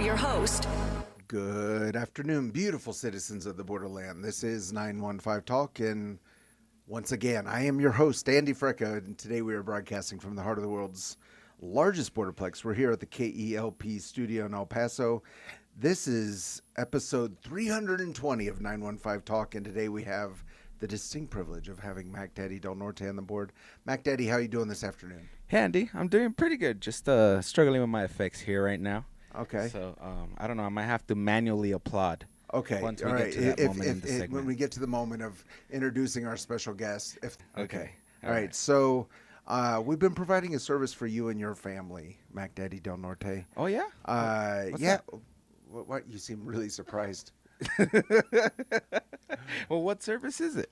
your host. Good afternoon, beautiful citizens of the borderland. This is 915 Talk, and once again, I am your host, Andy Frecka, and today we are broadcasting from the heart of the world's largest borderplex. We're here at the KELP studio in El Paso. This is episode 320 of 915 Talk, and today we have the distinct privilege of having Mac Daddy Del Norte on the board. Mac Daddy, how are you doing this afternoon? Hey, Andy, I'm doing pretty good. Just struggling with my effects here right now. Okay. So I don't know. I might have to manually applaud. Okay. Once we All get right. to that moment in the segment. When we get to the moment of introducing our special guest. Okay. All right. So we've been providing a service for you and your family, Mac Daddy Del Norte. Oh, yeah? What's yeah. that? What? You seem really surprised. Well, what service is it?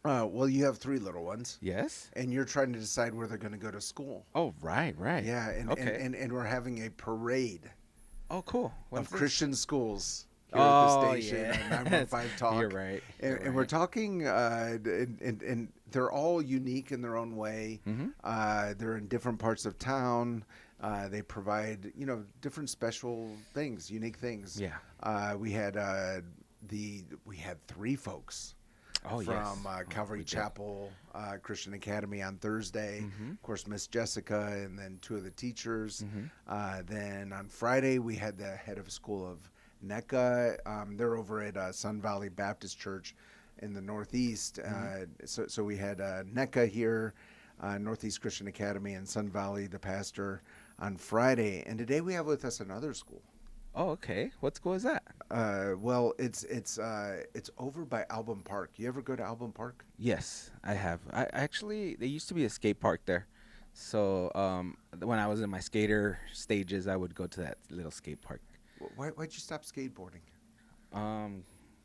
Well, you have 3 little ones. Yes? And you're trying to decide where they're going to go to school. Oh, right. Yeah. And, Okay. and we're having a parade Oh, cool. When's of this? Christian schools here Oh, at the station yeah. on 915 Talk. You're right. And we're talking, and they're all unique in their own way. Mm-hmm. They're in different parts of town. They provide, different special things, unique things. Yeah. We had 3 folks Oh, yes. from Calvary we did. Chapel Christian Academy on Thursday. Mhm. Of course, Miss Jessica, and then 2 of the teachers. Mhm. Then on Friday, we had the head of school of NECA. They're over at Sun Valley Baptist Church in the Northeast. So we had NECA here, Northeast Christian Academy, and Sun Valley, the pastor, on Friday. And today we have with us another school. Oh, okay. What school is that? Well, it's over by Album Park. You ever go to Album Park? Yes, I have. I actually, there used to be a skate park there. So when I was in my skater stages, I would go to that little skate park. Why'd you stop skateboarding?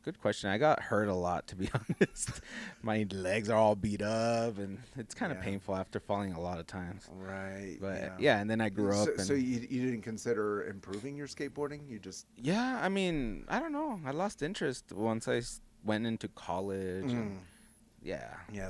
Good question. I got hurt a lot, to be honest. My legs are all beat up, and it's kind of Yeah. painful after falling a lot of times. Right. But yeah, and then I grew up. So and you didn't consider improving your skateboarding? You just yeah, I mean, I don't know. I lost interest once I went into college. And yeah, yeah.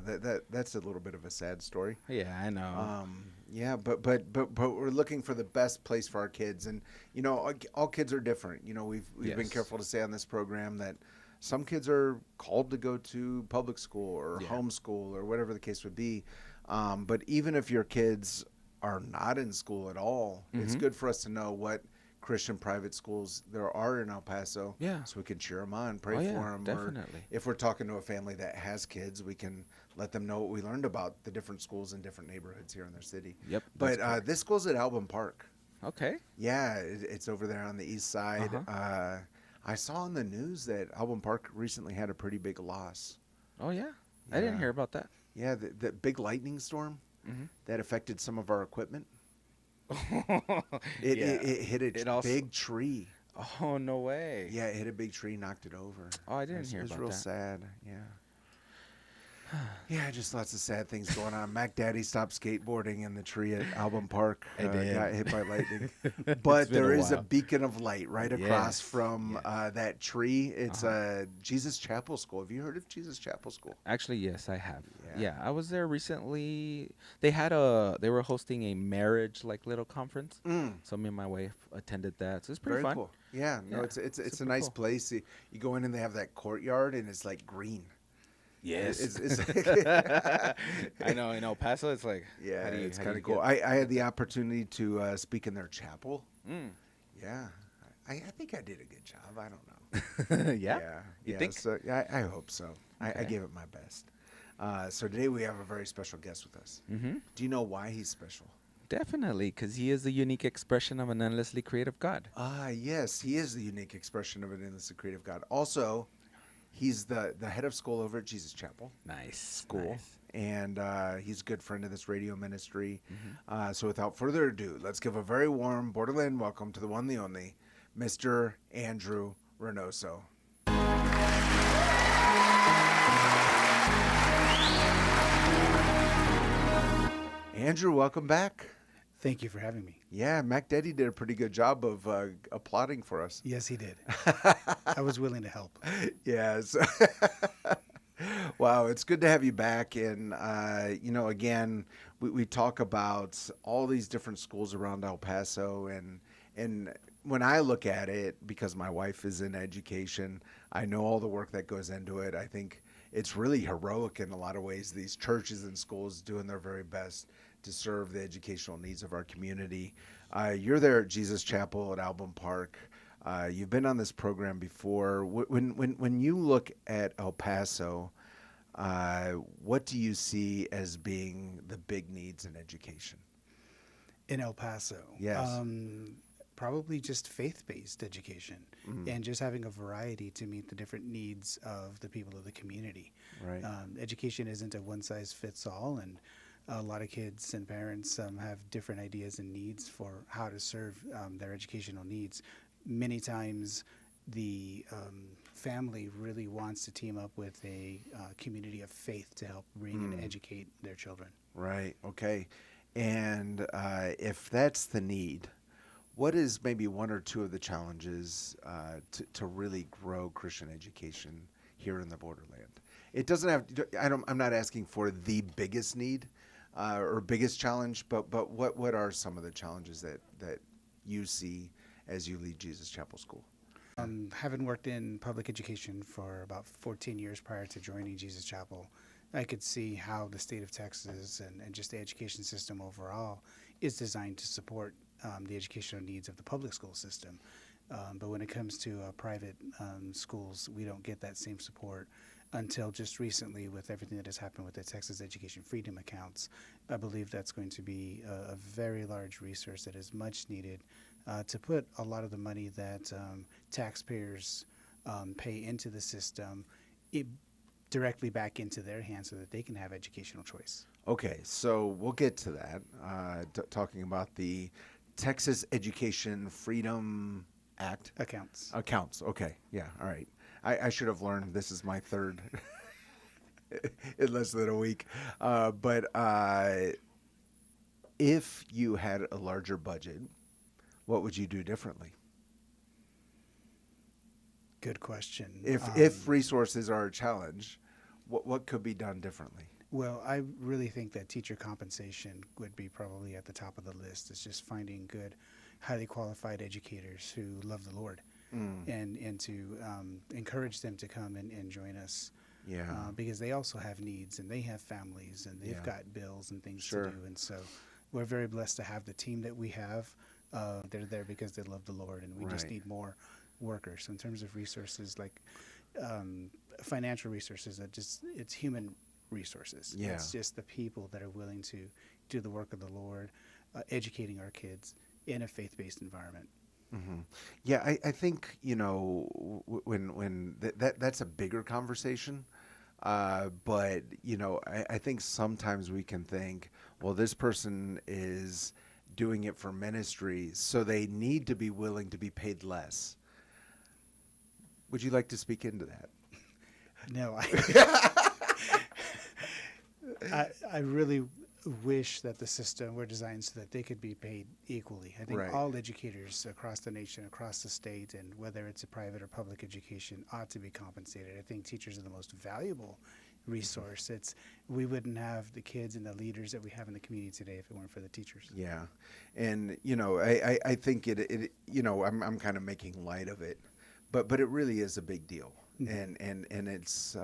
That's a little bit of a sad story. yeah, I know. Yeah, but we're looking for the best place for our kids, and all kids are different. We've been Yes. careful to say on this program that some kids are called to go to public school or Yeah. homeschool or whatever the case would be. But even if your kids are not in school at all, it's Mhm. good for us to know what Christian private schools there are in El Paso. Yeah. So we can cheer them on, pray Oh, for yeah, them. definitely. Or if we're talking to a family that has kids, we can let them know what we learned about the different schools in different neighborhoods here in their city. Yep. But that's correct. this school's at Album Park. Okay. Yeah, it's over there on the east side. Uh-huh. I saw on the news that Album Park recently had a pretty big loss. Oh yeah. I didn't Yeah. hear about that. Yeah, the big lightning storm Mhm. that affected some of our equipment. Yeah. It hit a It also- big tree. Oh no way. Yeah, it hit a big tree, knocked it over. Oh, I didn't hear It was about real that. sad. Yeah. Yeah, just lots of sad things going on. Mac Daddy stopped skateboarding in the tree at Album Park. I did. Got hit by lightning. It's But been a there is a while. beacon of light right across Yes, from yes. that tree. It's Uh-huh. Jesus Chapel School. Have you heard of Jesus Chapel School? Actually, yes, I have. Yeah. Yeah, I was there recently. They were hosting a marriage little conference. So me and my wife attended that. So it's pretty Very fun. cool. Yeah, no, Yeah, it's a super nice cool. place. You go in and they have that courtyard and it's like green. Yes. It's I know in El Paso it's like yeah, how do you- it's how do kind you of cool. get- I had the opportunity to speak in their chapel. Mm. Yeah, I think I did a good job. I don't know. yeah. You think? So, yeah, I hope so. I Okay. gave it my best. So today we have a very special guest with us. Mm-hmm. Do you know why he's special? Definitely, because he is the unique expression of an endlessly creative God. Yes, he is the unique expression of an endlessly creative God. Also, he's the head of school over at Jesus Chapel Nice. School, Nice. and he's a good friend of this radio ministry. So without further ado, let's give a very warm Borderland welcome to the one, the only, Mr. Andrew Reynoso. Andrew, welcome back. Thank you for having me. Yeah, Mac Daddy did a pretty good job of applauding for us. Yes, he did. I was willing to help. Yes. Wow, it's good to have you back. And, again, we talk about all these different schools around El Paso. And when I look at it, because my wife is in education, I know all the work that goes into it. I think it's really heroic in a lot of ways. These churches and schools doing their very best to serve the educational needs of our community. You're there at Jesus Chapel at Album Park. You've been on this program before. When you look at El Paso, what do you see as being the big needs in education? In El Paso. Yes. Probably just faith-based education Mm. and just having a variety to meet the different needs of the people of the community. Right. Education isn't a one-size-fits-all, and a lot of kids and parents have different ideas and needs for how to serve their educational needs. Many times, the family really wants to team up with a community of faith to help bring and educate their children. Right. Okay. And if that's the need, what is maybe one or two of the challenges to really grow Christian education here in the borderland? It doesn't have. I'm not asking for the biggest need or biggest challenge, but what are some of the challenges that you see as you lead Jesus Chapel School? Having worked in public education for about 14 years prior to joining Jesus Chapel, I could see how the state of Texas and just the education system overall is designed to support the educational needs of the public school system. But when it comes to private schools, we don't get that same support until just recently with everything that has happened with the Texas Education Freedom accounts. I believe that's going to be a very large resource that is much needed to put a lot of the money that taxpayers pay into the system directly back into their hands so that they can have educational choice. Okay, so we'll get to that. Talking about the Texas Education Freedom Act. Accounts. Okay. Yeah. All right. I should have learned. This is my third in less than a week. But if you had a larger budget, what would you do differently? Good question. If resources are a challenge, what could be done differently? Well, I really think that teacher compensation would be probably at the top of the list. It's just finding good, highly qualified educators who love the Lord and to encourage them to come and join us. Yeah. Because they also have needs and they have families and they've got bills and things Sure. to do. And so we're very blessed to have the team that we have. They're there because they love the Lord, and we just Right. need more workers. So in terms of resources, like financial resources, it's human resources. Yeah. It's just the people that are willing to do the work of the Lord, educating our kids in a faith-based environment. Mm-hmm. Yeah, I think when that's a bigger conversation, but I think sometimes we can think, well, this person is doing it for ministry, so they need to be willing to be paid less. Would you like to speak into that? No, I really wish that the system were designed so that they could be paid equally. I think Right. all educators across the nation, across the state, and whether it's a private or public education, ought to be compensated. I think teachers are the most valuable resource. We wouldn't have the kids and the leaders that we have in the community today if it weren't for the teachers. Yeah, and I think I'm kind of making light of it, but it really is a big deal, and it's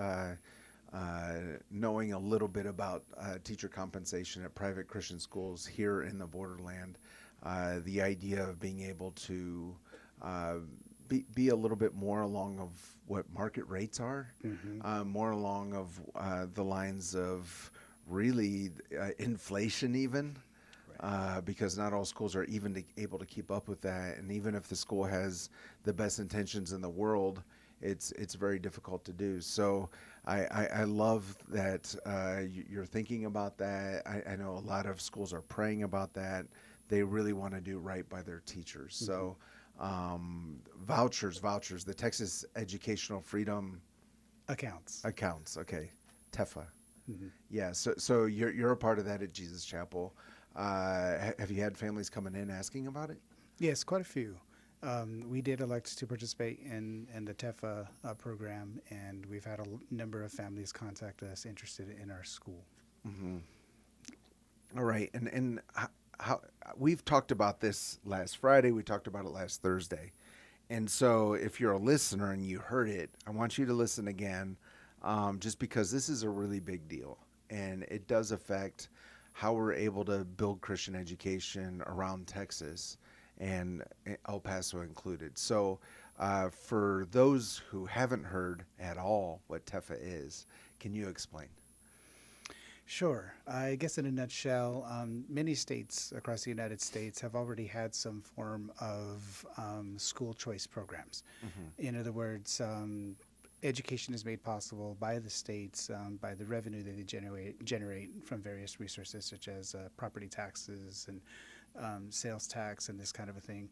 knowing a little bit about teacher compensation at private Christian schools here in the borderland, the idea of being able to be a little bit more along of what market rates are, more along of the lines of really inflation even. Because not all schools are even able to keep up with that, and even if the school has the best intentions in the world, it's very difficult to do. So I love that you're thinking about that. I know a lot of schools are praying about that. They really want to do right by their teachers. So vouchers, the Texas Educational Freedom Accounts. Okay, TEFA. Yeah, so you're a part of that at Jesus Chapel. Have you had families coming in asking about it? Yes, quite a few. We did elect to participate in the TEFA program, and we've had a number of families contact us interested in our school. All right, and how we've talked about this last Friday. We talked about it last Thursday. And so, if you're a listener and you heard it, I want you to listen again, just because this is a really big deal, and it does affect how we're able to build Christian education around Texas, and El Paso included. So, for those who haven't heard at all what TEFA is, can you explain? Sure. I guess in a nutshell, many states across the United States have already had some form of school choice programs. In other words, education is made possible by the states by the revenue that they generate from various resources such as property taxes and sales tax and this kind of a thing.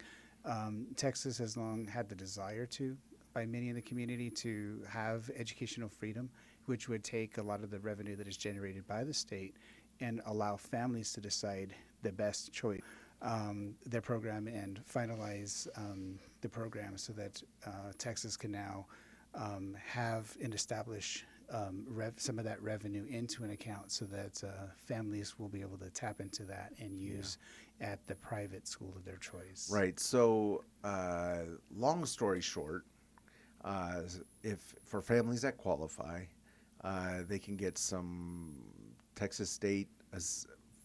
Texas has long had the desire to, by many in the community, to have educational freedom, which would take a lot of the revenue that is generated by the state and allow families to decide the best choice their program and finalize the program so that Texas can now have and establish some of that revenue into an account so that families will be able to tap into that and use at the private school of their choice. Right. So, long story short, if for families that qualify, they can get some Texas state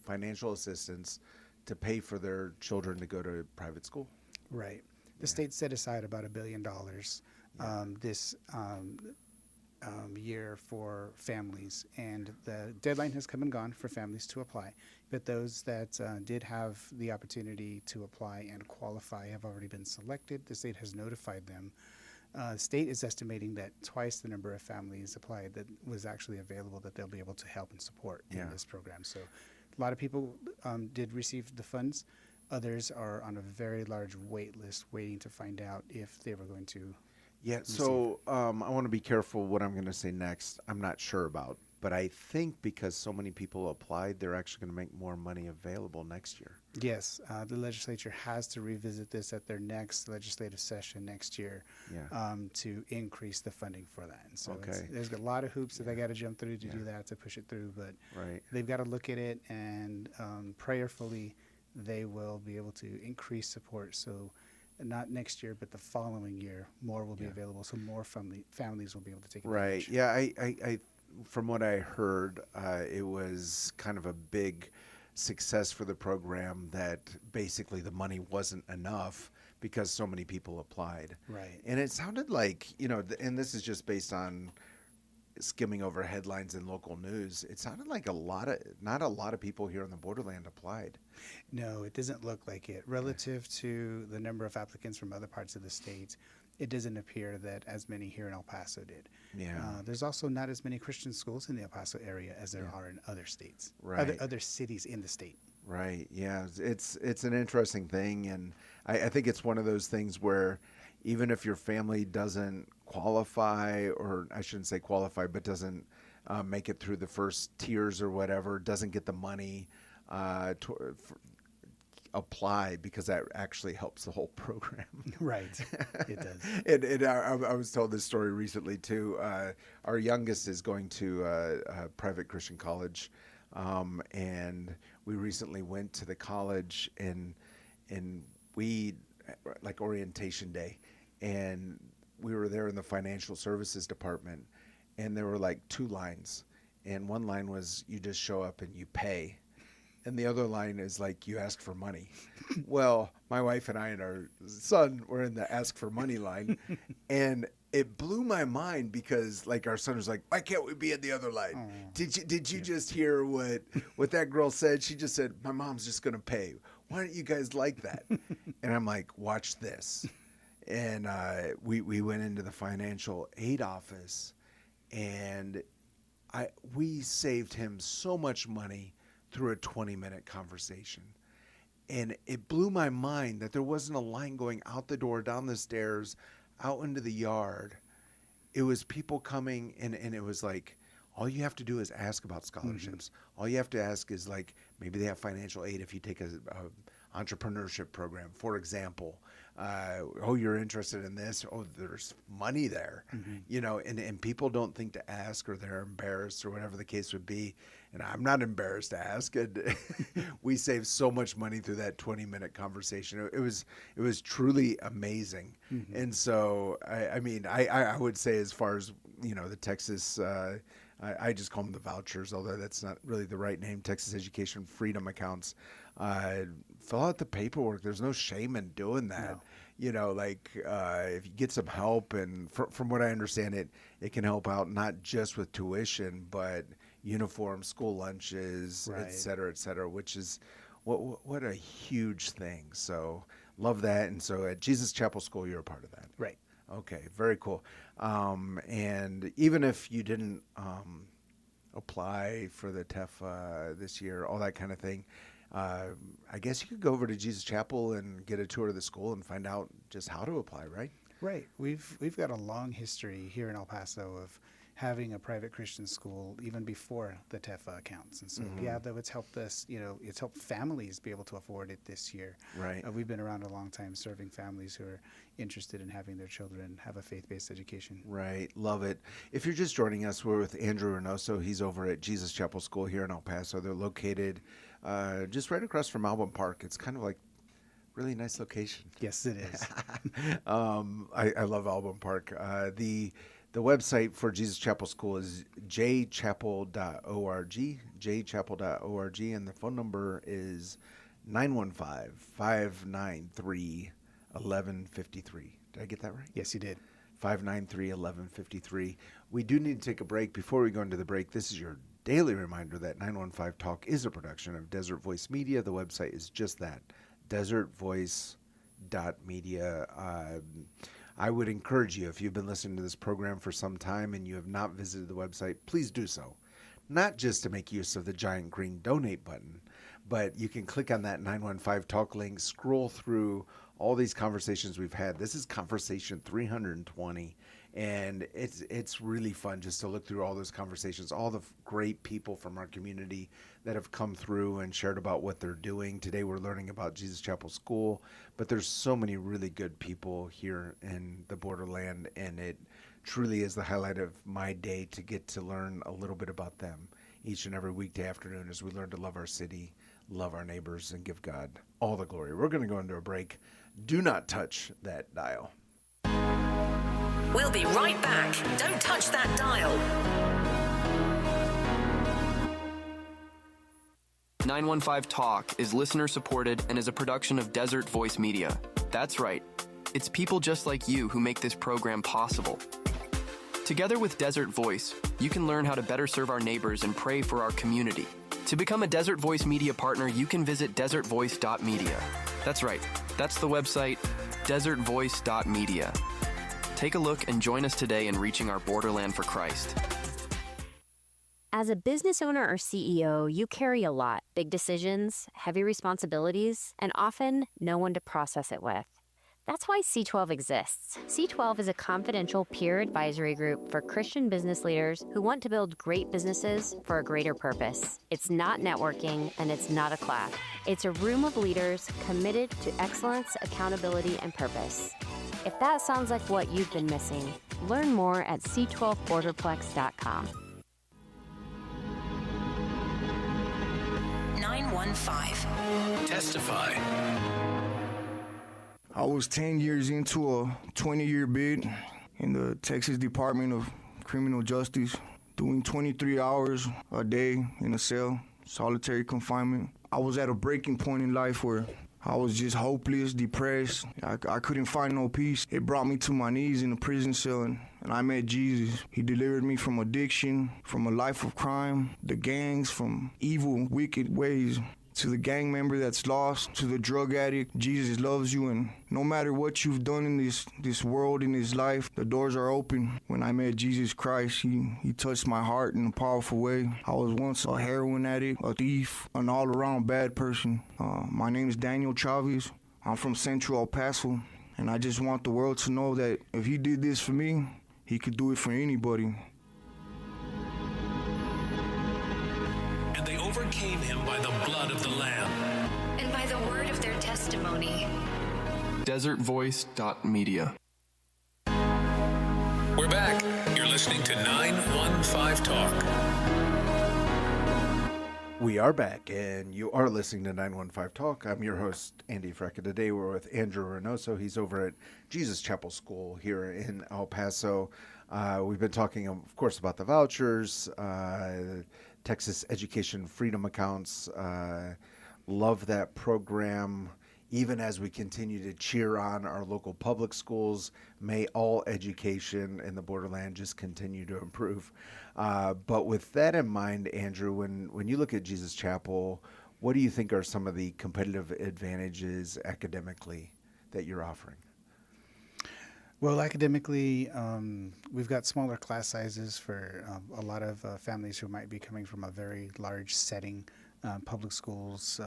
financial assistance to pay for their children to go to private school. Right. The state set aside about $1 billion this year for families, and the deadline has come and gone for families to apply. But those that did have the opportunity to apply and qualify have already been selected. The state has notified them. State is estimating that twice the number of families applied that was actually available that they'll be able to help and support in this program. So a lot of people did receive the funds. Others are on a very large wait list waiting to find out if they were going to. Yeah, so I want to be careful what I'm going to say next. I'm not sure about, but I think because so many people applied, they're actually going to make more money available next year. Yes, the legislature has to revisit this at their next legislative session next year to increase the funding for that. And so there's a lot of hoops that they got to jump through to do that, to push it through. But they've got to look at it, and prayerfully they will be able to increase support. So not next year, but the following year, more will be available. So more families will be able to take advantage. Right. Yeah. I from what I heard, it was kind of a big success for the program that basically the money wasn't enough because so many people applied. Right. And it sounded like, and this is just based on skimming over headlines in local news, it sounded like not a lot of people here on the borderland applied. No, it doesn't look like it. Relative to the number of applicants from other parts of the state, it doesn't appear that as many here in El Paso did. Yeah. There's also not as many Christian schools in the El Paso area as there are in other states, right. other cities in the state. Right. Yeah. It's an interesting thing, and I think it's one of those things where even if your family doesn't qualify, or I shouldn't say qualify, but doesn't make it through the first tiers or whatever, doesn't get the money apply, because that actually helps the whole program. Right, it does. And I was told this story recently too. Our youngest is going to a private Christian college, and we recently went to the college, and we like orientation day, and we were there in the financial services department, and there were like two lines, and one line was you just show up and you pay. And the other line is like, you ask for money. Well, my wife and I and our son were in the ask for money line. And it blew my mind because like our son was like, why can't we be in the other line? Did you just hear what that girl said? She just said, my mom's just going to pay. Why don't you guys like that? And I'm like, watch this. And we went into the financial aid office, and we saved him so much money through a 20-minute conversation. And it blew my mind that there wasn't a line going out the door, down the stairs, out into the yard. It was people coming, and it was like, all you have to do is ask about scholarships. Mm-hmm. All you have to ask is like, maybe they have financial aid if you take a entrepreneurship program, for example. Oh, you're interested in this? Oh, there's money there. Mm-hmm. And people don't think to ask, or they're embarrassed, or whatever the case would be. and I'm not embarrassed to ask. And we saved so much money through that 20-minute conversation. It was truly amazing. Mm-hmm. And so, I mean, I would say, as far as, the Texas, I just call them the vouchers, although that's not really the right name, Texas Education Freedom Accounts. Fill out the paperwork. There's no shame in doing that. No. If you get some help, and from what I understand, it can help out not just with tuition, but uniforms, school lunches, Right. et cetera, which is what a huge thing. So love that. And so at Jesus Chapel School, you're a part of that. Right. Okay, very cool. And even if you didn't apply for the TEF this year, all that kind of thing, I guess you could go over to Jesus Chapel and get a tour of the school and find out just how to apply, right? Right. We've got a long history here in El Paso of having a private Christian school even before the TEFA accounts. And so, it's helped us, it's helped families be able to afford it this year. Right. We've been around a long time serving families who are interested in having their children have a faith-based education. Right. Love it. If you're just joining us, we're with Andrew Reynoso. He's over at Jesus Chapel School here in El Paso. They're located just right across from Album Park. It's kind of like really nice location. Yes, it is. I love Album Park. The website for Jesus Chapel School is jchapel.org, jchapel.org, and the phone number is 915-593-1153. Did I get that right? Yes, you did. 593-1153. We do need to take a break. Before we go into the break, this is your daily reminder that 915 Talk is a production of Desert Voice Media. The website is just that, desertvoice.media. I would encourage you, if you've been listening to this program for some time and you have not visited the website, please do so. Not just to make use of the giant green donate button, but you can click on that 915 Talk link, scroll through all these conversations we've had. This is conversation 320, and it's really fun just to look through all those conversations, all the great people from our community that have come through and shared about what they're doing. Today we're learning about Jesus Chapel School, but there's so many really good people here in the borderland, and it truly is the highlight of my day to get to learn a little bit about them each and every weekday afternoon as we learn to love our city, love our neighbors, and give God all the glory. We're going to go into a break. Do not touch that dial. We'll be right back. Don't touch that dial. 915 Talk is listener supported and is a production of Desert Voice Media. That's right. It's people just like you who make this program possible. Together with Desert Voice, you can learn how to better serve our neighbors and pray for our community. To become a Desert Voice Media partner, you can visit desertvoice.media. That's right. That's the website, desertvoice.media. Take a look and join us today in reaching our borderland for Christ. As a business owner or CEO, you carry a lot: big decisions, heavy responsibilities, and often no one to process it with. That's why C12 exists. C12 is a confidential peer advisory group for Christian business leaders who want to build great businesses for a greater purpose. It's not networking, and it's not a class. It's a room of leaders committed to excellence, accountability, and purpose. If that sounds like what you've been missing, learn more at c12borderplex.com. 915. Testify. I was 10 years into a 20-year bid in the Texas Department of Criminal Justice, doing 23 hours a day in a cell, solitary confinement. I was at a breaking point in life where I was just hopeless, depressed. I couldn't find no peace. It brought me to my knees in a prison cell, and I met Jesus. He delivered me from addiction, from a life of crime, the gangs, from evil, wicked ways. To the gang member that's lost, to the drug addict, Jesus loves you, and no matter what you've done in this world, in this life, the doors are open. When I met Jesus Christ, he touched my heart in a powerful way. I was once a heroin addict, a thief, an all-around bad person. My name is Daniel Chavez. I'm from Central El Paso, and I just want the world to know that if he did this for me, he could do it for anybody. And they overcame him by the blood of the Lamb And by the word of their testimony. desertvoice.media. We're back. You're listening to 915 Talk. We are back, and you are listening to 915 Talk. I'm your host, Andy Frecka. Today we're with Andrew Reynoso. He's over at Jesus Chapel School here in El Paso. We've been talking, of course, about the vouchers, Texas Education Freedom Accounts. Love that program. Even as we continue to cheer on our local public schools, may all education in the borderland just continue to improve. But with that in mind, Andrew, when you look at Jesus Chapel, what do you think are some of the competitive advantages academically that you're offering? Well, academically, we've got smaller class sizes for a lot of families who might be coming from a very large setting. Public schools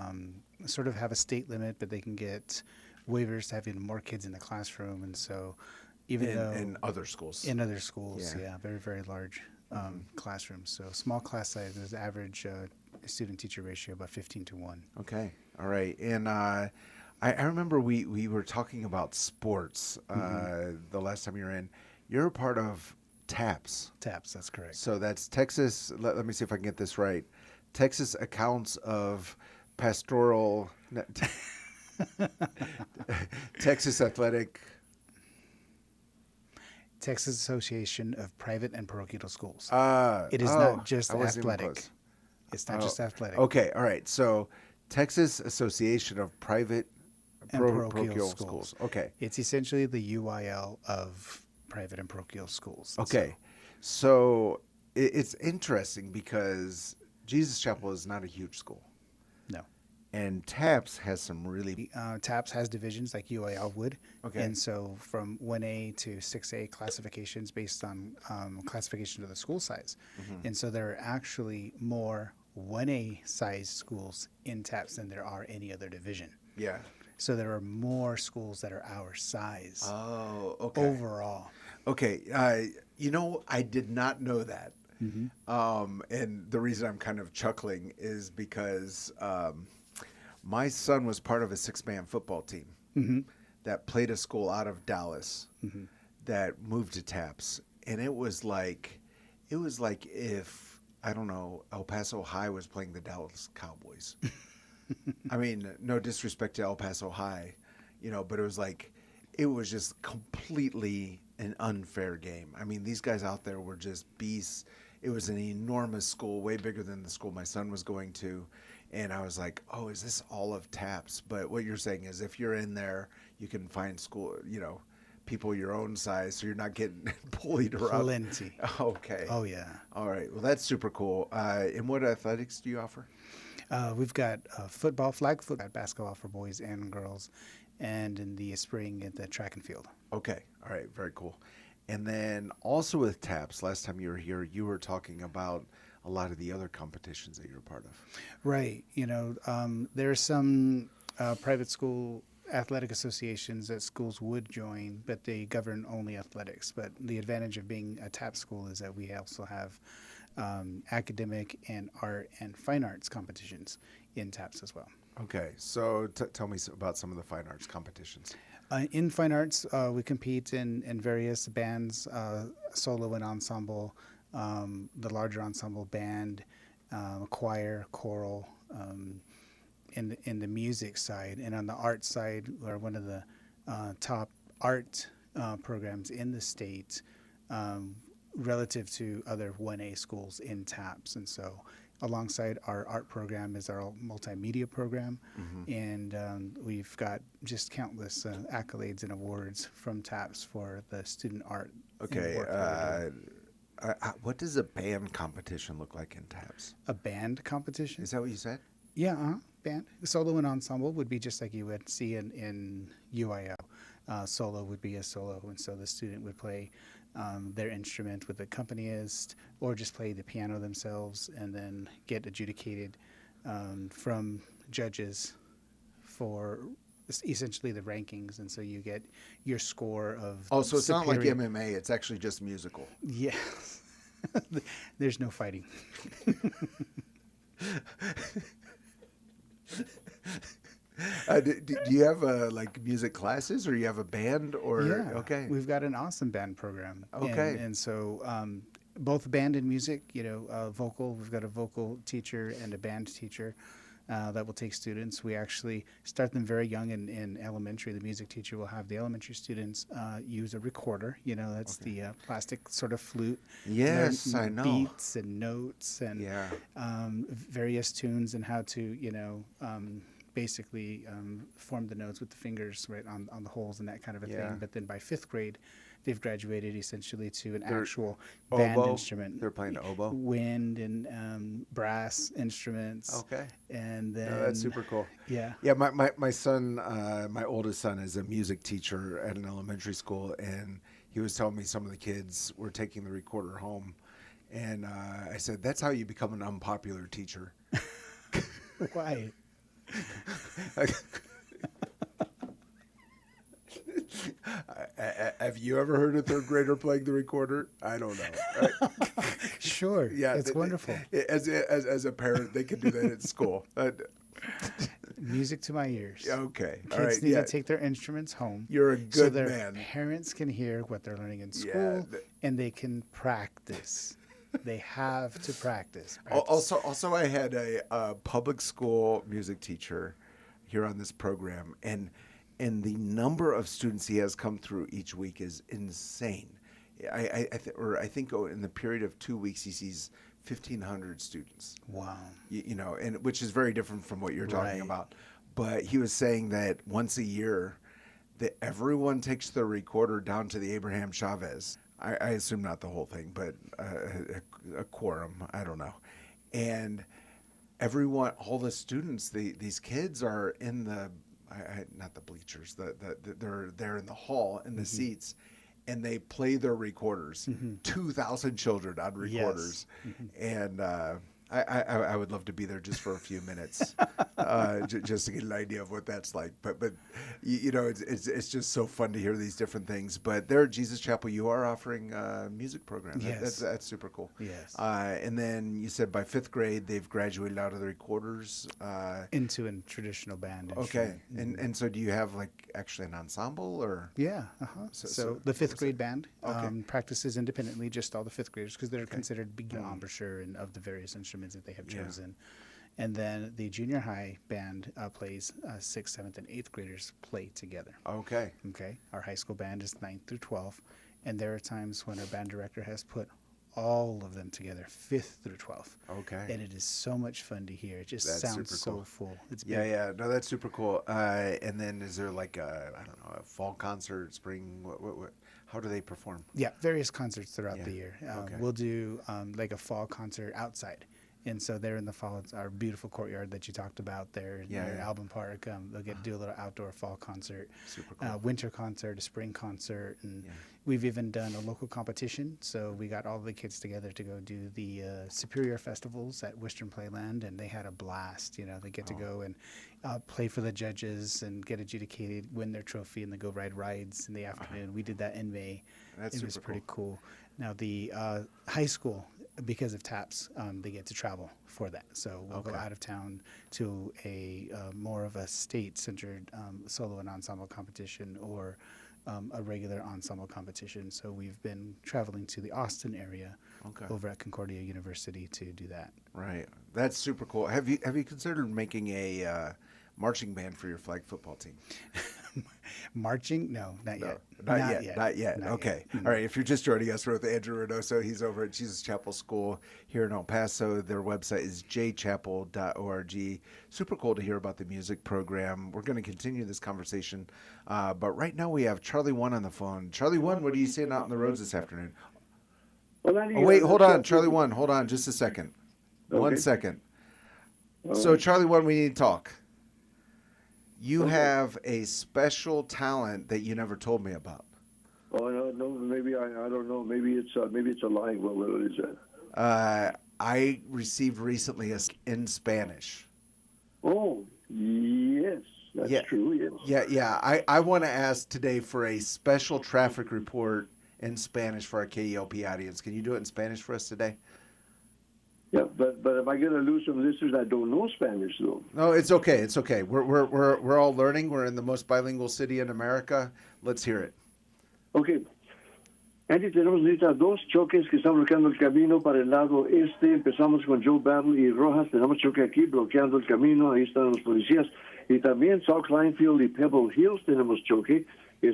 sort of have a state limit, but they can get waivers to having more kids in the classroom. And so even though in other schools. Yeah, very, very large classrooms. So small class sizes, average student-teacher ratio about 15-1. Okay. All right. And I remember we were talking about sports the last time you were in. You're a part of TAPS. TAPS, that's correct. So that's Texas, let me see if I can get this right. Texas Accounts of Pastoral, Texas Athletic. Texas Association of Private and Parochial Schools. It is Oh, not just I wasn't even athletic. close. It's not just athletic. Okay, all right. So Texas Association of Private And parochial Schools. Okay. It's essentially the UIL of private and parochial schools. Okay. So it's interesting because Jesus Chapel is not a huge school. No. And TAPS has some really... TAPS has divisions like UIL would. Okay. And so from 1A to 6A classifications based on classification of the school size. And so there are actually more 1A size schools in TAPS than there are any other division. Yeah. So there are more schools that are our size Okay. overall. Okay. I did not know that. And the reason I'm kind of chuckling is because my son was part of a 6-man football team that played a school out of Dallas that moved to TAPS. And it was like if, I don't know, El Paso High was playing the Dallas Cowboys. I mean, no disrespect to El Paso High, but it was just completely an unfair game. I mean, these guys out there were just beasts. It was an enormous school, way bigger than the school my son was going to. And I was like, oh, is this all of TAPS? But what you're saying is if you're in there, you can find school, people your own size, so you're not getting bullied around. Plenty. Okay. Oh, yeah. All right. Well, that's super cool. And what athletics do you offer? We've got football, flag football, basketball for boys and girls, and in the spring at the track and field. Okay. All right. Very cool. And then also with TAPS, last time you were here, you were talking about a lot of the other competitions that you're a part of. Right. There are some private school athletic associations that schools would join, but they govern only athletics. But the advantage of being a TAPS school is that we also have academic and art and fine arts competitions in TAPS as well. Okay. So tell me about some of the fine arts competitions. In fine arts, we compete in various bands, solo and ensemble, the larger ensemble band, choir, choral, in the music side. And on the art side, we're one of the top art programs in the state relative to other 1A schools in TAPS. And so alongside our art program is our multimedia program, and we've got just countless accolades and awards from TAPS for the student art. Okay. What does a band competition look like in TAPS? A band competition? Is that what you said? Yeah, band. Solo and ensemble would be just like you would see in UIL. Solo would be a solo, and so the student would play their instrument with the accompanist, or just play the piano themselves, and then get adjudicated from judges for essentially the rankings. And so you get your score of. Oh, so it's not like superior- MMA; it's actually just musical. Yeah, there's no fighting. Do you have like music classes, or you have a band, or Yeah, okay? we've got an awesome band program. Okay. And so both band and music, vocal. We've got a vocal teacher and a band teacher that will take students. We actually start them very young in elementary. The music teacher will have the elementary students use a recorder. That's the plastic sort of flute. Yes, learn I know. Beats and notes and Yeah. various tunes and how to, basically form the notes with the fingers right on the holes and that kind of a Yeah. thing. But then by fifth grade, they've graduated essentially to an They're actual band oboe? instrument. They're playing oboe? Wind and brass instruments. Okay. And then No, that's super cool. Yeah. Yeah, my son, my oldest son, is a music teacher at an elementary school, and he was telling me some of the kids were taking the recorder home, and I said, "That's how you become an unpopular teacher." Why? Have you ever heard a third grader playing the recorder? I don't know. Sure. Yeah, It's wonderful. As a parent, they can do that at school. Music to my ears. Okay. Kids All right. need Yeah. to take their instruments home. You're a so good their man. parents can hear what they're learning in school, Yeah, and they can practice. They have to practice. Also, I had a public school music teacher here on this program, and the number of students he has come through each week is insane. I think in the period of 2 weeks he sees 1,500 students. Wow. And which is very different from what you're talking Right. about. But he was saying that once a year, that everyone takes their recorder down to the Abraham Chavez. I assume not the whole thing, but a quorum. I don't know. And everyone, all the students, these kids are in the, not the bleachers. They're in the hall in the seats, and they play their recorders. 2,000 children on recorders, and I would love to be there just for a few minutes, just to get an idea of what that's like. But it's just so fun to hear these different things. But there at Jesus Chapel, you are offering a music program. Yes. That's super cool. Yes. And then you said by fifth grade they've graduated out of the recorders. Into a traditional band. Okay. instrument. And so do you have like actually an ensemble or? Yeah. Uh-huh. So- So, so the fifth grade band Okay. practices independently, just all the fifth graders, because they're considered big embouchure and of the various instruments that they have Yeah. chosen. And then the junior high band plays 6th, 7th, and 8th graders play together. Okay. Okay. Our high school band is 9th through 12th. And there are times when our band director has put all of them together, 5th through 12th. Okay. And it is so much fun to hear. It just That's sounds super so cool. full. It's Yeah, big. yeah. No, that's super cool. And then is there like I don't know, a fall concert, spring? What? How do they perform? Yeah, various concerts throughout Yeah. the year. Okay. We'll do like a fall concert outside. And so there in the fall, it's our beautiful courtyard that you talked about there Yeah, near yeah. Album Park. They'll get to do a little outdoor fall concert, Super cool. winter concert, a spring concert. And Yeah. we've even done a local competition. So we got all the kids together to go do the Superior Festivals at Western Playland. And they had a blast. They get to Oh. go and play for the judges and get adjudicated, win their trophy, and then go ride rides in the afternoon. We did that in May. That's It was super pretty cool. Now the high school, because of TAPS, they get to travel for that. So we'll go Okay. out of town to a more of a state-centered solo and ensemble competition or a regular ensemble competition. So we've been traveling to the Austin area Okay. over at Concordia University to do that. Right. That's super cool. Have you considered making a marching band for your flag football team? Marching? No, not yet. Not yet. Not Okay. yet. All right. If you're just joining us, we're with Andrew Reynoso. He's over at Jesus Chapel School here in El Paso. Their website is jchapel.org. Super cool to hear about the music program. We're going to continue this conversation. But right now we have Charlie One on the phone. Charlie One, what are you seeing out on the roads this afternoon? Oh, wait, hold on. Charlie One, hold on just a second. 1 second. So, Charlie One, we need to talk. You have a special talent that you never told me about. Oh no, maybe I don't know. Maybe it's a lie. What is that? I received recently in Spanish. Oh yes, that's Yeah. true. Yes. Yeah. I want to ask today for a special traffic report in Spanish for our KELP audience. Can you do it in Spanish for us today? Yeah, but am I going to lose some listeners that don't know Spanish though? No, it's okay. It's okay. We're all learning. We're in the most bilingual city in America. Let's hear it. Okay. Andy, tenemos ahorita dos choques que están bloqueando el camino para el lado este. Empezamos con Joe Battle y Rojas. Tenemos choque aquí bloqueando el camino. Ahí están los policías. Y también South Linefield y Pebble Hills tenemos choque.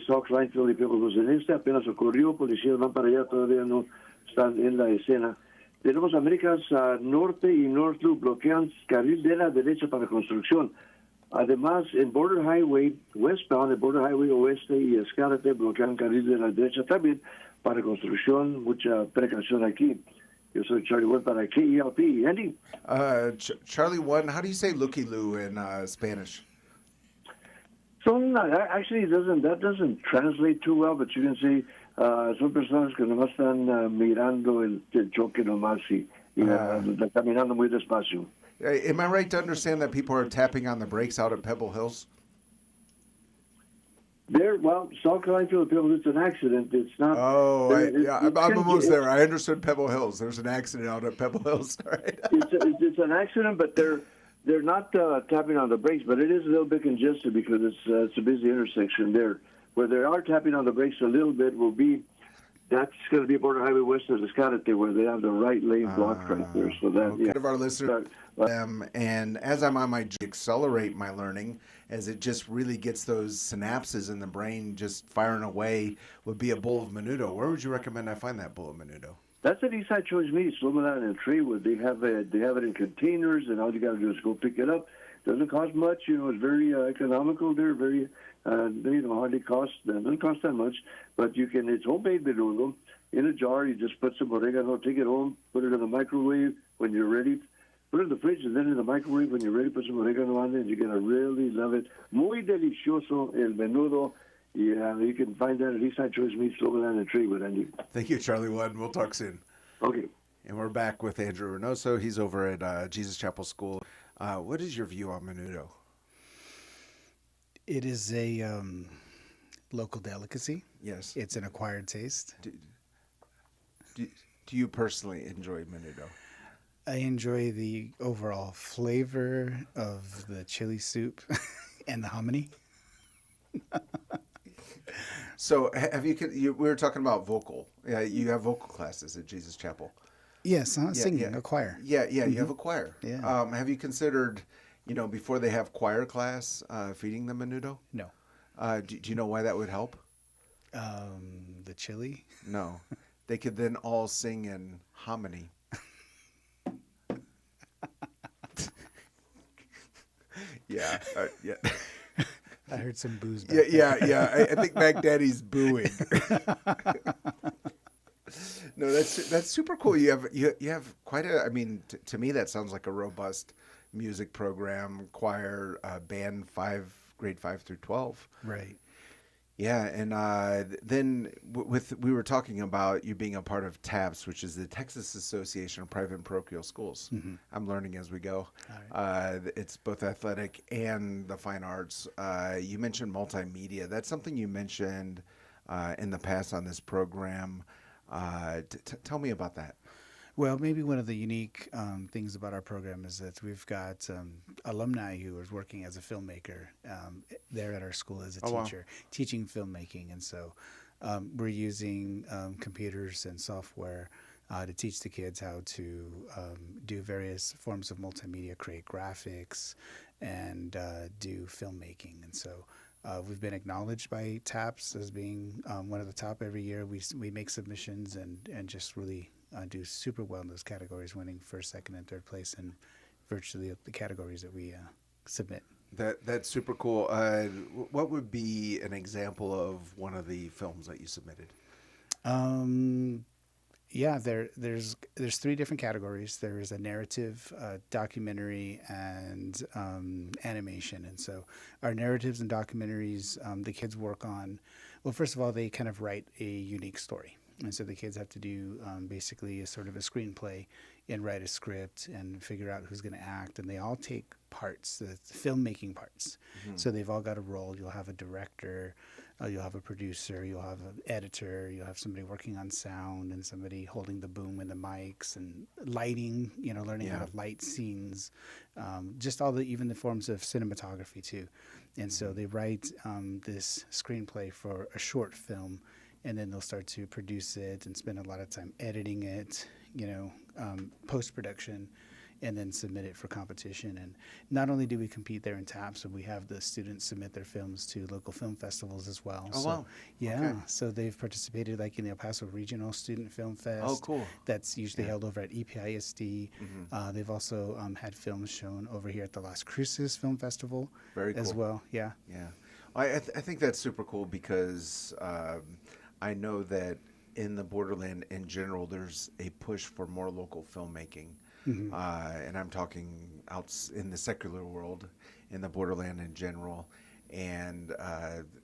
South Linefield y Pebble Hills en este apenas ocurrió. Policías van para allá, todavía no están en la escena. Tenemos Américas Norte y North Loop bloquean carril de la derecha para construcción. Además, en Border Highway westbound, el Border Highway oeste y Escárate bloquean carril de la derecha también para construcción. Mucha precaución aquí. Yo soy Charlie Wood para KELP. Andy? Charlie 1, how do you say looky loo in Spanish? Actually, that doesn't translate too well, but you can say son personas que nomás están mirando el choque nomás y caminando muy despacio. Am I right to understand that people are tapping on the brakes out at Pebble Hills? South Carolina Pebble Hills, it's an accident. It's not. Oh, I'm almost there. I understood Pebble Hills. There's an accident out at Pebble Hills. All right. It's an accident, but they're not tapping on the brakes, but it is a little bit congested because it's a busy intersection there. Where they are tapping on the brakes a little bit that's going to be Border Highway west of Escárate, where they have the right lane blocked right there. So that okay. Of our listeners, and as I'm on my accelerate my learning, as it just really gets those synapses in the brain just firing away, would be a bowl of menudo. Where would you recommend I find that bowl of menudo? That's at Eastside Choice Meats, Sloman and Treewood. They have it in containers, and all you got to do is go pick it up. Doesn't cost much, it's very economical. They're very, hardly cost. Doesn't cost that much, but it's homemade menudo in a jar. You just put some oregano, take it home, put it in the microwave when you're ready. Put it in the fridge and then in the microwave when you're ready. Put some oregano on it, and you're gonna really love it. Muy delicioso el menudo. Yeah, you can find that at Eastside Choice Meats, Sloman and Treewood. Andy. Thank you, Charlie One. We'll talk soon. Okay. And we're back with Andrew Reynoso. He's over at Jesus Chapel School. What is your view on menudo? It is a local delicacy. Yes. It's an acquired taste. Do you personally enjoy menudo? I enjoy the overall flavor of the chili soup and the hominy. So have we were talking about vocal. Yeah, you have vocal classes at Jesus Chapel. Yes, singing, a choir. Yeah, you have a choir. Yeah. Have you considered, before they have choir class, feeding them menudo? No. Do you know why that would help? The chili? No. They could then all sing in hominy. Yeah. Yeah. I heard some boos. Yeah. I think Mac Daddy's booing. No, that's super cool. You have quite a. I mean, to me, that sounds like a robust music program, choir, band, grade 5 through 12. Right. Yeah, and then we were talking about you being a part of TAPS, which is the Texas Association of Private and Parochial Schools. Mm-hmm. I'm learning as we go. Right. It's both athletic and the fine arts. You mentioned multimedia. That's something you mentioned in the past on this program. Tell me about that. Well, maybe one of the unique things about our program is that we've got alumni who is working as a filmmaker there at our school as a teacher, teaching filmmaking. And so we're using computers and software to teach the kids how to do various forms of multimedia, create graphics, and do filmmaking. And so we've been acknowledged by TAPS as being one of the top every year. We make submissions and just really do super well in those categories, winning first, second, and third place in virtually the categories that we submit. That's super cool. What would be an example of one of the films that you submitted? Yeah, there's 3 different categories. There is a narrative, documentary, and animation. And so our narratives and documentaries, the kids work on, well, first of all, they kind of write a unique story. And so the kids have to do basically a sort of a screenplay and write a script and figure out who's going to act. And they all take parts, the filmmaking parts. Mm-hmm. So they've all got a role. You'll have a director, you'll have a producer, you'll have an editor, you'll have somebody working on sound and somebody holding the boom and the mics and lighting, learning how to light scenes, just even the forms of cinematography too. And so they write this screenplay for a short film. and then they'll start to produce it and spend a lot of time editing it, post-production, and then submit it for competition. And not only do we compete there in TAPS, but we have the students submit their films to local film festivals as well. Oh, so, wow. Yeah. Okay. So they've participated like in the El Paso Regional Student Film Fest. Oh, cool. That's usually held over at EPISD. They've also had films shown over here at the Las Cruces Film Festival Very as cool. well. Yeah. Yeah. I think that's super cool because I know that in the borderland in general, there's a push for more local filmmaking. And I'm talking out in the secular world, in the borderland in general. And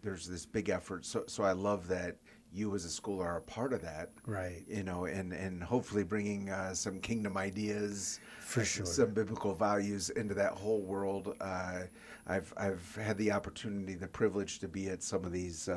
there's this big effort. So I love that you as a school are a part of that. Right. And hopefully bringing some kingdom ideas, For sure. some biblical values into that whole world. I've had the opportunity, the privilege to be at some of these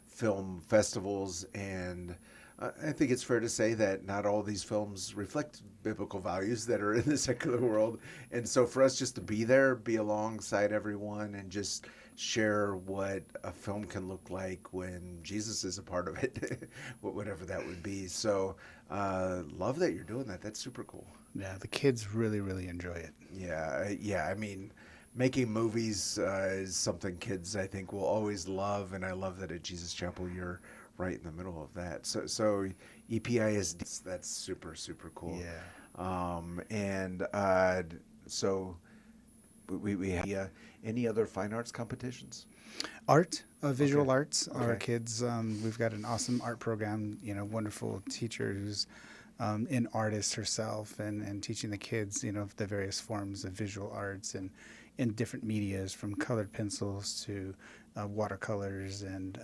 film festivals, and I think it's fair to say that not all these films reflect biblical values that are in the secular world. And so for us just to be there, be alongside everyone, and just share what a film can look like when Jesus is a part of it, whatever that would be. So love that you're doing that. That's super cool. Yeah, the kids really, really enjoy it. Yeah. I mean, making movies is something kids, I think, will always love. And I love that at Jesus Chapel, you're right in the middle of that. So EPISD, that's super, super cool. Yeah. So we have any other fine arts competitions? Art, visual Okay. arts. Our Okay. kids, we've got an awesome art program, wonderful teacher who's an artist herself and teaching the kids, the various forms of visual arts and in different medias, from colored pencils to watercolors and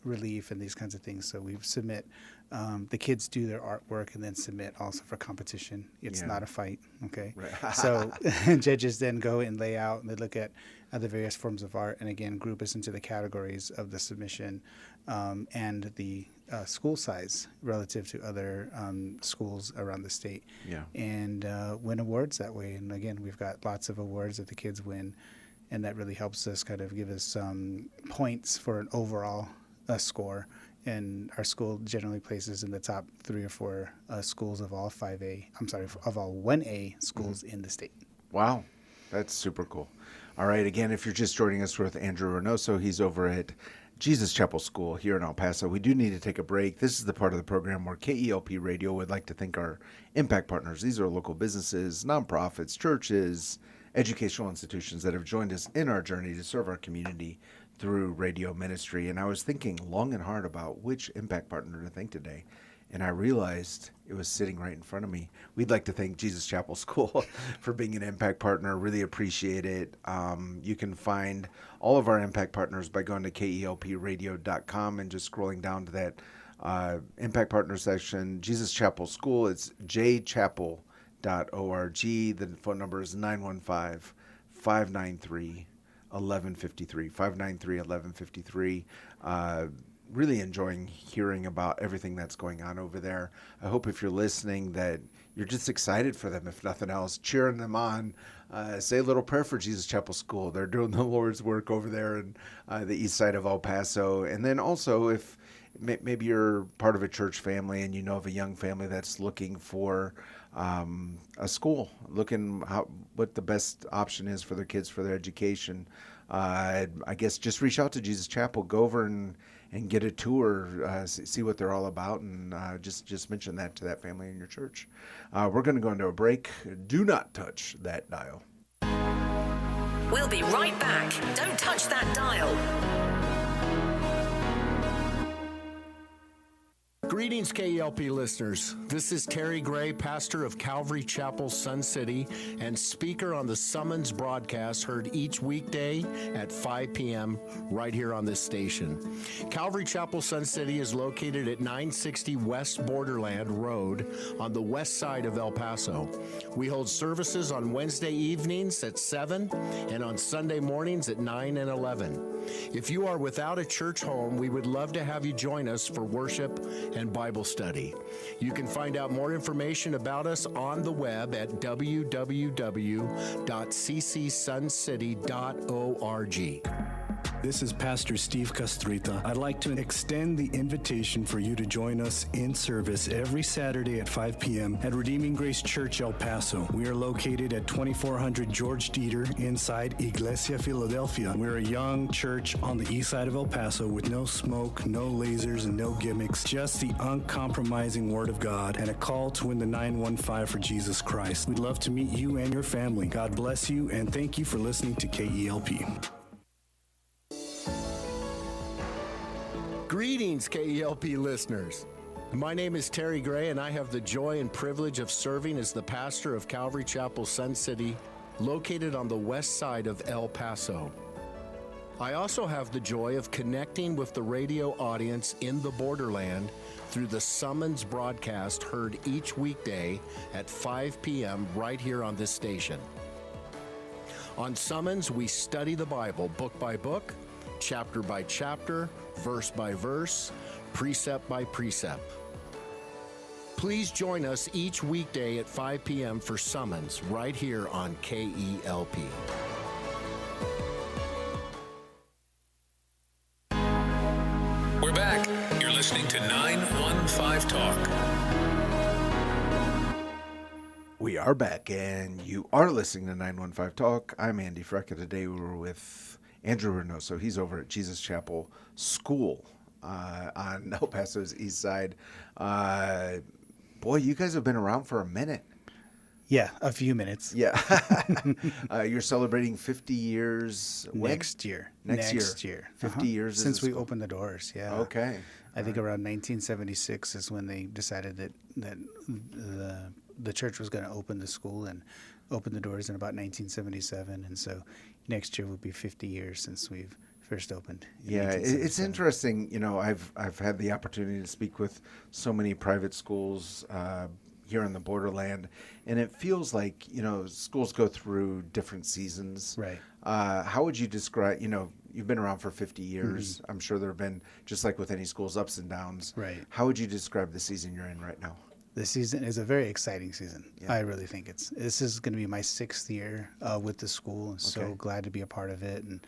relief and these kinds of things. So we submit, the kids do their artwork and then submit also for competition. It's Yeah. not a fight, okay? Right. So judges then go and lay out and they look at the various forms of art and again group us into the categories of the submission and the school size relative to other schools around the state. Yeah. And win awards that way. And again, we've got lots of awards that the kids win, and that really helps us kind of give us points for an overall score. And our school generally places in the top 3 or 4 schools of all of all 1A schools in the state. Wow, that's super cool. All right, again, if you're just joining us, we're with Andrew Reynoso. He's over at Jesus Chapel School here in El Paso. We do need to take a break. This is the part of the program where KELP Radio would like to thank our impact partners. These are local businesses, nonprofits, churches, educational institutions that have joined us in our journey to serve our community through radio ministry. And I was thinking long and hard about which impact partner to thank today. And I realized it was sitting right in front of me. We'd like to thank Jesus Chapel School for being an impact partner. Really appreciate it. You can find all of our impact partners by going to KELPradio.com and just scrolling down to that impact partner section. Jesus Chapel School, it's jchapel.org. The phone number is 915-593-1153. 593-1153. Really enjoying hearing about everything that's going on over there. I hope if you're listening that you're just excited for them, if nothing else, cheering them on. Say a little prayer for Jesus Chapel School. They're doing the Lord's work over there in the east side of El Paso. And then also if maybe you're part of a church family and you know of a young family that's looking for a school, looking what the best option is for their kids for their education, I guess just reach out to Jesus Chapel, go over and get a tour, see what they're all about, and just mention that to that family in your church. We're going to go into a break. Do not touch that dial. We'll be right back. Don't touch that dial. Greetings, KELP listeners. This is Terry Gray, pastor of Calvary Chapel, Sun City, and speaker on the Summons broadcast heard each weekday at 5 p.m. right here on this station. Calvary Chapel, Sun City is located at 960 West Borderland Road on the west side of El Paso. We hold services on Wednesday evenings at 7 and on Sunday mornings at 9 and 11. If you are without a church home, we would love to have you join us for worship and Bible study. You can find out more information about us on the web at www.ccsuncity.org. This is Pastor Steve Castrita. I'd like to extend the invitation for you to join us in service every Saturday at 5 p.m. at Redeeming Grace Church, El Paso. We are located at 2400 George Dieter inside Iglesia Philadelphia. We're a young church on the east side of El Paso with no smoke, no lasers, and no gimmicks, just the uncompromising Word of God and a call to win the 915 for Jesus Christ. We'd love to meet you and your family. God bless you, and thank you for listening to KELP. Greetings, KELP listeners. My name is Terry Gray, and I have the joy and privilege of serving as the pastor of Calvary Chapel, Sun City, located on the west side of El Paso. I also have the joy of connecting with the radio audience in the borderland through the Summons broadcast heard each weekday at 5 p.m. right here on this station. On Summons, we study the Bible book by book, chapter by chapter, verse by verse, precept by precept. Please join us each weekday at 5 p.m. for Summons right here on KELP. We're back. You're listening to 915 Talk. We are back, and you are listening to 915 Talk. I'm Andy Frecka. Today we were with Andrew Reynoso. He's over at Jesus Chapel School on El Paso's east side. Boy, you guys have been around for a minute. Yeah, a few minutes. Yeah. You're celebrating 50 years when? Next year. Next year. 50 years since we opened the doors. Yeah. Okay. I think around 1976 is when they decided that the church was going to open the school and open the doors in about 1977, and so next year will be 50 years since we've first opened. Yeah, it's interesting. You know, I've had the opportunity to speak with so many private schools here in the borderland, and it feels like, you know, schools go through different seasons. Right. How would you describe, you know, you've been around for 50 years. Mm-hmm. I'm sure there have been, just like with any schools, ups and downs. Right. How would you describe the season you're in right now? The season is a very exciting season. Yeah. I really think this is going to be my 6th year with the school. And so glad to be a part of it, and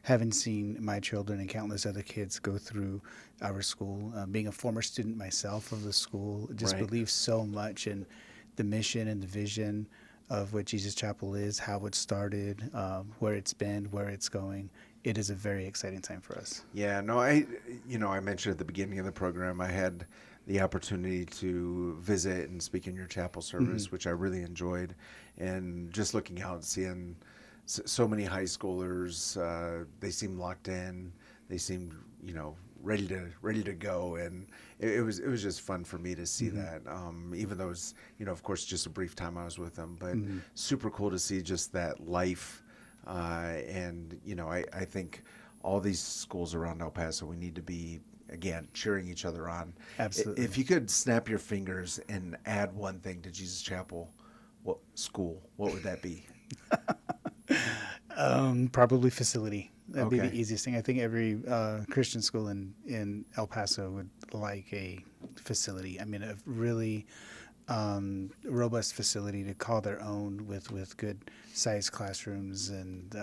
having seen my children and countless other kids go through our school. Being a former student myself of the school, just believe so much in the mission and the vision of what Jesus Chapel is, how it started, where it's been, where it's going. It is a very exciting time for us. Yeah, no, I mentioned at the beginning of the program, I had the opportunity to visit and speak in your chapel service, which I really enjoyed, and just looking out and seeing so many high schoolers, they seemed locked in, they seemed, you know, ready to go, and it was just fun for me to see that, even though it was, you know, of course, just a brief time I was with them, but super cool to see just that life, and, you know, I think all these schools around El Paso, we need to be, again, cheering each other on. Absolutely. If you could snap your fingers and add one thing to Jesus Chapel, what would that be? Probably facility. That'd be the easiest thing. I think every Christian school in El Paso would like a facility. I mean, a really robust facility to call their own, with good sized classrooms and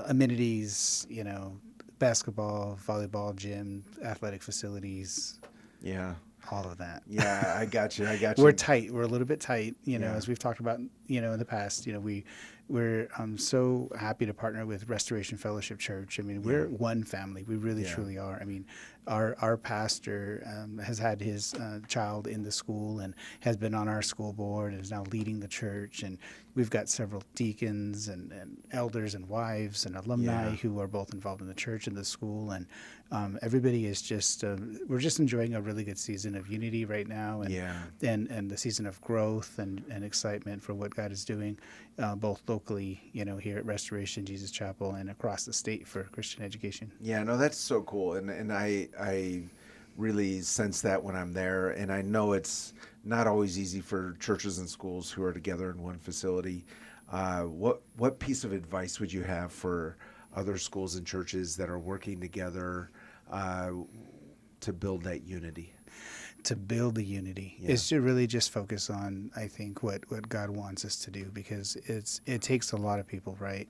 amenities, you know, basketball, volleyball, gym, athletic facilities. Yeah. All of that. Yeah, I got you. We're tight. We're a little bit tight, you know, as we've talked about, you know, in the past. You know, we're so happy to partner with Restoration Fellowship Church. I mean, we're one family. We really, truly are. I mean, our pastor has had his child in the school and has been on our school board and is now leading the church. And we've got several deacons and elders and wives and alumni who are both involved in the church and the school. And everybody is just, we're just enjoying a really good season of unity right now, and the season of growth and excitement for what God is doing, both locally, you know, here at Restoration Jesus Chapel and across the state for Christian education. Yeah, no, that's so cool, and I really sense that when I'm there, and I know it's not always easy for churches and schools who are together in one facility. What piece of advice would you have for other schools and churches that are working together to build that unity? to build the unity. Is to really just focus on, I think, what God wants us to do, because it takes a lot of people, right?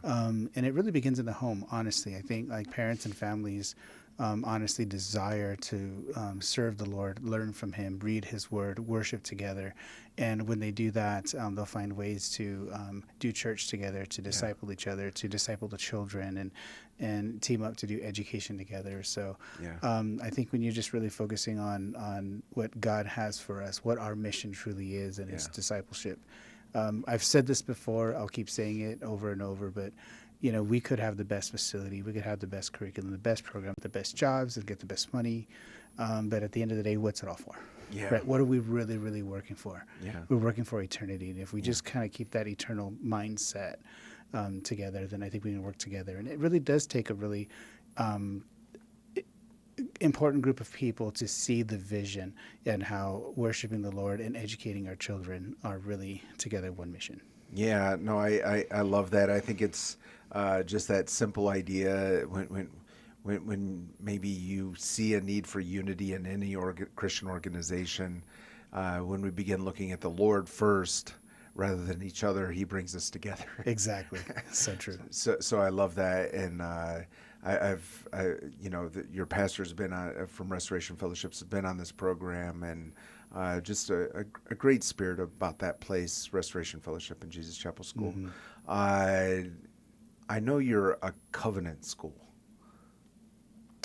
And it really begins in the home. Honestly, I think like parents and families honestly desire to serve the Lord, learn from Him, read His Word, worship together. And when they do that, they'll find ways to do church together, to disciple each other, to disciple the children, and team up to do education together. So I think when you're just really focusing on what God has for us, what our mission truly is, and it's discipleship. I've said this before, I'll keep saying it over and over, but we could have the best facility, we could have the best curriculum, the best program, the best jobs, and get the best money. But at the end of the day, what's it all for? Right? What are we really, really working for? We're working for eternity. And if we just kind of keep that eternal mindset together, then I think we can work together. And it really does take a really important group of people to see the vision and how worshiping the Lord and educating our children are really together one mission. Yeah, no, I love that. I think it's just that simple idea when maybe you see a need for unity in any Christian organization, when we begin looking at the Lord first rather than each other, He brings us together. Exactly. So true. So I love that. And your pastor's been from Restoration Fellowships has been on this program, and just a great spirit about that place, Restoration Fellowship and Jesus Chapel School. I know you're a covenant school.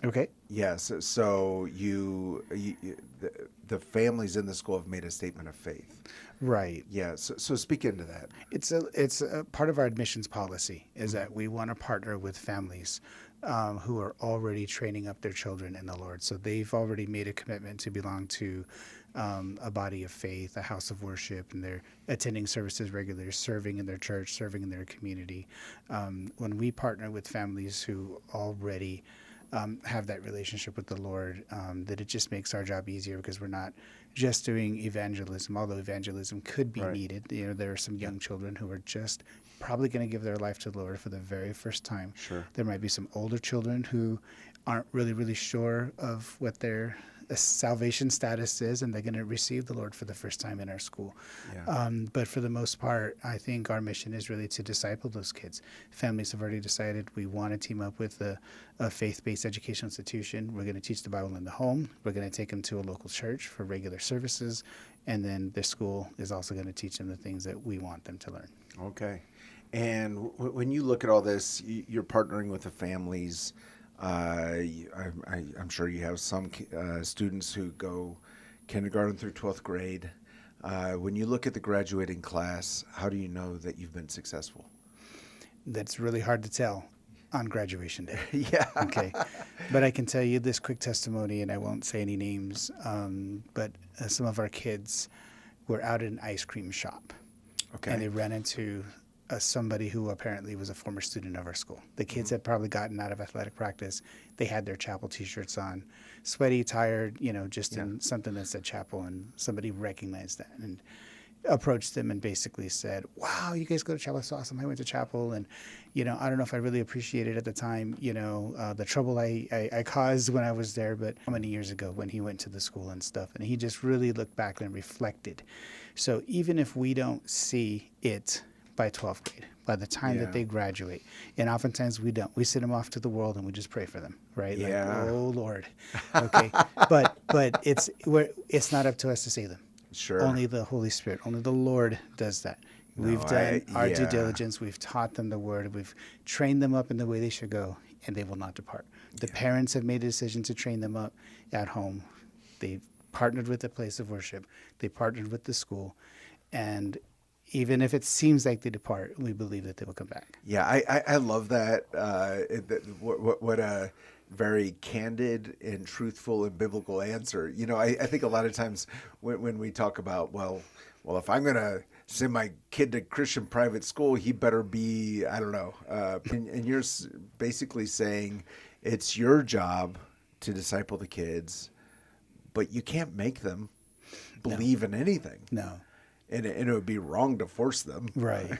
Okay. Yes. So the families in the school have made a statement of faith. Right. Yeah. So speak into that. It's a part of our admissions policy is that we want to partner with families who are already training up their children in the Lord. So they've already made a commitment to belong to a body of faith, a house of worship, and they're attending services regularly, serving in their church, serving in their community. When we partner with families who already have that relationship with the Lord, that it just makes our job easier, because we're not just doing evangelism, although evangelism could be needed. There are some young children who are just probably going to give their life to the Lord for the very first time. Sure. There might be some older children who aren't really, really sure of what their salvation status is, and they're going to receive the Lord for the first time in our school. But for the most part, I think our mission is really to disciple those kids. Families have already decided we want to team up with a faith-based educational institution. We're going to teach the Bible in the home. We're going to take them to a local church for regular services. And then the school is also going to teach them the things that we want them to learn. Okay. And when you look at all this, you're partnering with the families. I'm sure you have some students who go kindergarten through 12th grade. When you look at the graduating class, how do you know that you've been successful? That's really hard to tell on graduation day. Yeah. Okay. But I can tell you this quick testimony, and I won't say any names, but some of our kids were out at an ice cream shop. Okay. And they ran into somebody who apparently was a former student of our school. The kids had probably gotten out of athletic practice. They had their chapel T-shirts on, sweaty, tired, just in something that said chapel, and somebody recognized that and approached them and basically said, "Wow, you guys go to chapel? That's awesome. I went to chapel, and I don't know if I really appreciated at the time, the trouble I caused when I was there, but how many years ago when he went to the school and stuff." And he just really looked back and reflected. So even if we don't see it by 12th grade, by the time that they graduate, and oftentimes we don't, we send them off to the world and we just pray for them, right? Yeah. Like, oh Lord, okay. but it's not up to us to save them. Sure. Only the Holy Spirit, only the Lord does that. We've done our due diligence. We've taught them the Word. We've trained them up in the way they should go, and they will not depart. The parents have made a decision to train them up at home. They've partnered with the place of worship. They partnered with the school, and even if it seems like they depart, we believe that they will come back. Yeah, I love that. What a very candid and truthful and biblical answer. I think a lot of times when we talk about, well, if I'm going to send my kid to Christian private school, he better be, I don't know. And you're basically saying it's your job to disciple the kids, but you can't make them believe in anything. No. And it would be wrong to force them. Right.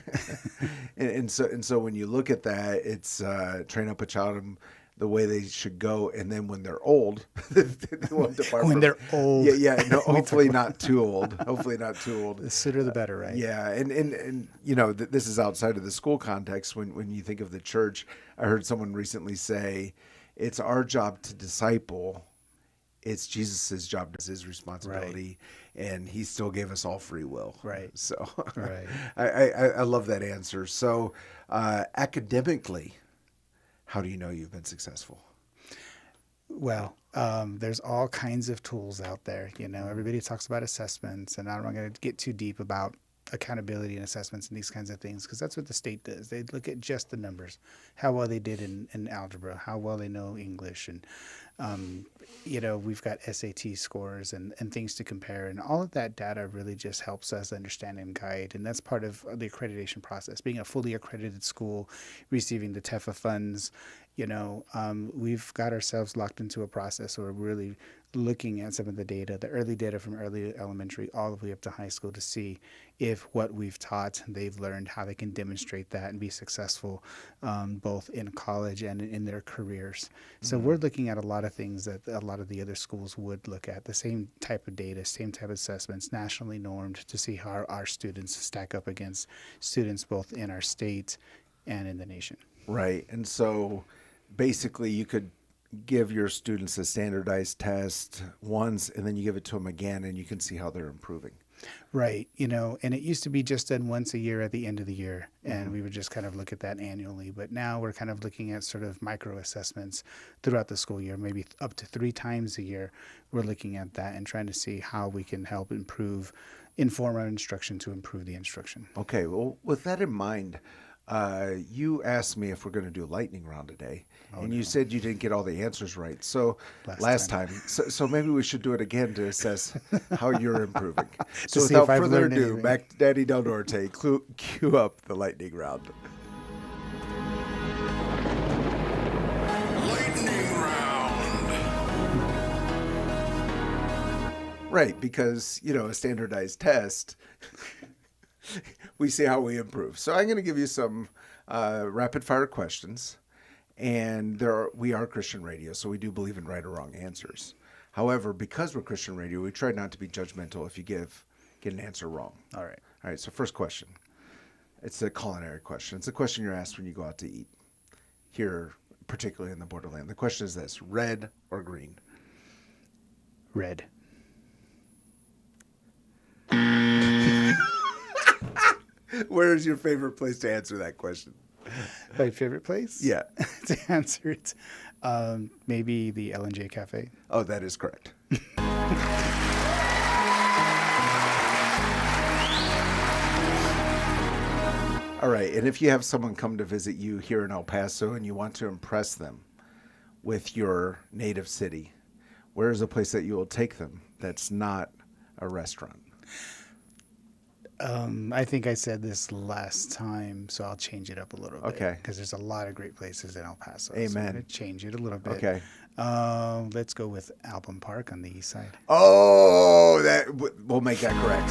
and so when you look at that, it's train up a child in the way they should go, and then when they're old, they won't depart When from- they're old. Yeah. No, hopefully not too old. Hopefully not too old. The sooner the better, right? Yeah, and you know, this is outside of the school context. When you think of the church, I heard someone recently say, it's our job to disciple. It's Jesus's job, it's his responsibility, and he still gave us all free will. Right. So Right. I love that answer. So academically, how do you know you've been successful? Well, there's all kinds of tools out there. You know, everybody talks about assessments, and I'm not going to get too deep about accountability and assessments and these kinds of things, because that's what the state does. They look at just the numbers, how well they did in algebra, how well they know English, and you know, we've got SAT scores and things to compare, and all of that data really just helps us understand and guide, and that's part of the accreditation process. Being a fully accredited school, receiving the TEFA funds, you know, we've got ourselves locked into a process where we're really looking at some of the data, the early data from early elementary all the way up to high school, to see if what we've taught, they've learned, how they can demonstrate that and be successful both in college and in their careers. So we're looking at a lot of things that a lot of the other schools would look at, the same type of data, same type of assessments, nationally normed, to see how our students stack up against students both in our state and in the nation. Right. And so basically you could give your students a standardized test once, and then you give it to them again, and you can see how they're improving. Right. You know, and it used to be just done once a year at the end of the year, and we would just kind of look at that annually. But now we're kind of looking at sort of micro assessments throughout the school year, maybe up to 3 times a year. We're looking at that and trying to see how we can help inform our instruction to improve the instruction. Okay. Well, with that in mind, you asked me if we're going to do a lightning round today, and you said you didn't get all the answers right. So last time. So maybe we should do it again to assess how you're improving. So see without if I've further learned ado, anything. Mac Daddy Del Norte, cue up the lightning round. Lightning round. Right, because, you know, a standardized test, we see how we improve. So I'm going to give you some rapid fire questions, and we are Christian radio, so we do believe in right or wrong answers. However, because we're Christian radio, we try not to be judgmental if you get an answer wrong. All right. All right, so first question. It's a culinary question. It's a question you're asked when you go out to eat here, particularly in the borderland. The question is this: red or green? Red. Where is your favorite place to answer that question? My favorite place? Yeah. To answer it, maybe the L&J Cafe. Oh, that is correct. All right, and if you have someone come to visit you here in El Paso and you want to impress them with your native city, where is a place that you will take them that's not a restaurant? I think I said this last time, so I'll change it up a little bit. Okay. Because there's a lot of great places in El Paso. So Amen. I'm going to change it a little bit. Okay. Let's go with Album Park on the east side. Oh, we'll make that correct.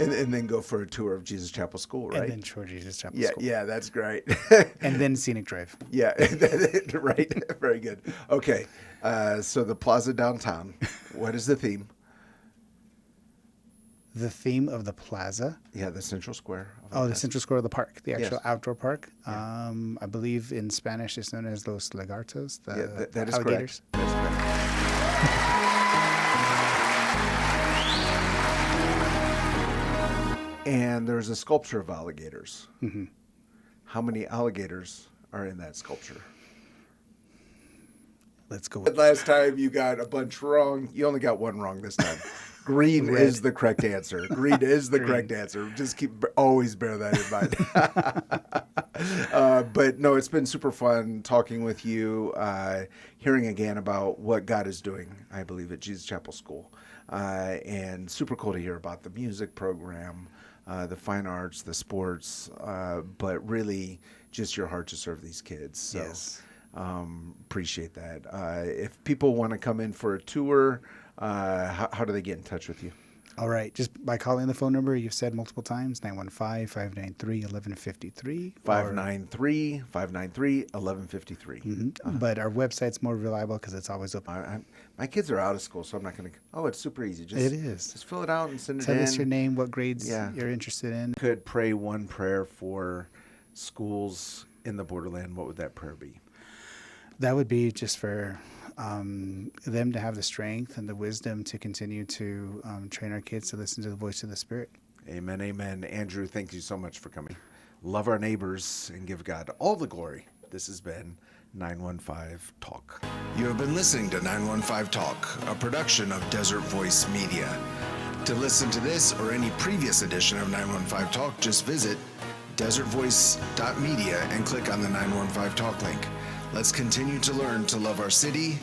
And then go for a tour of Jesus Chapel School, right? And then Shore Jesus Chapel Yeah, School. yeah, that's great. And then Scenic Drive. Yeah, right. Very good. Okay, so the plaza downtown. What is the theme? The theme of the plaza. Yeah, the central square. Oh, the central square of the park, the actual Yes. outdoor park. I believe in Spanish it's known as Los Lagartos, the that is alligators. correct. That's correct. And there's a sculpture of alligators. Mm-hmm. How many alligators are in that sculpture? Let's go with Last time you got a bunch wrong. You only got one wrong this time. Green Red. is the correct answer. Green is the correct answer. Just always bear that in mind. But no, it's been super fun talking with you, hearing again about what God is doing, I believe, at Jesus Chapel School. And super cool to hear about the music program, the fine arts, the sports, but really just your heart to serve these kids. So, Yes. Appreciate that. If people want to come in for a tour, how do they get in touch with you? All right. Just by calling the phone number you've said multiple times, 915-593-1153. 593-593-1153. But our website's more reliable because it's always open. My kids are out of school, so I'm not going to. Oh, it's super easy. It is. Just fill it out and send it Tell in. us your name, what grades you're interested in. Could pray one prayer for schools in the borderland. What would that prayer be? That would be just for them to have the strength and the wisdom to continue to train our kids to listen to the voice of the Spirit. Amen, amen. Andrew, thank you so much for coming. Love our neighbors and give God all the glory. This has been 915 Talk. You have been listening to 915 Talk, a production of Desert Voice Media. To listen to this or any previous edition of 915 Talk, just visit desertvoice.media and click on the 915 Talk link. Let's continue to learn to love our city,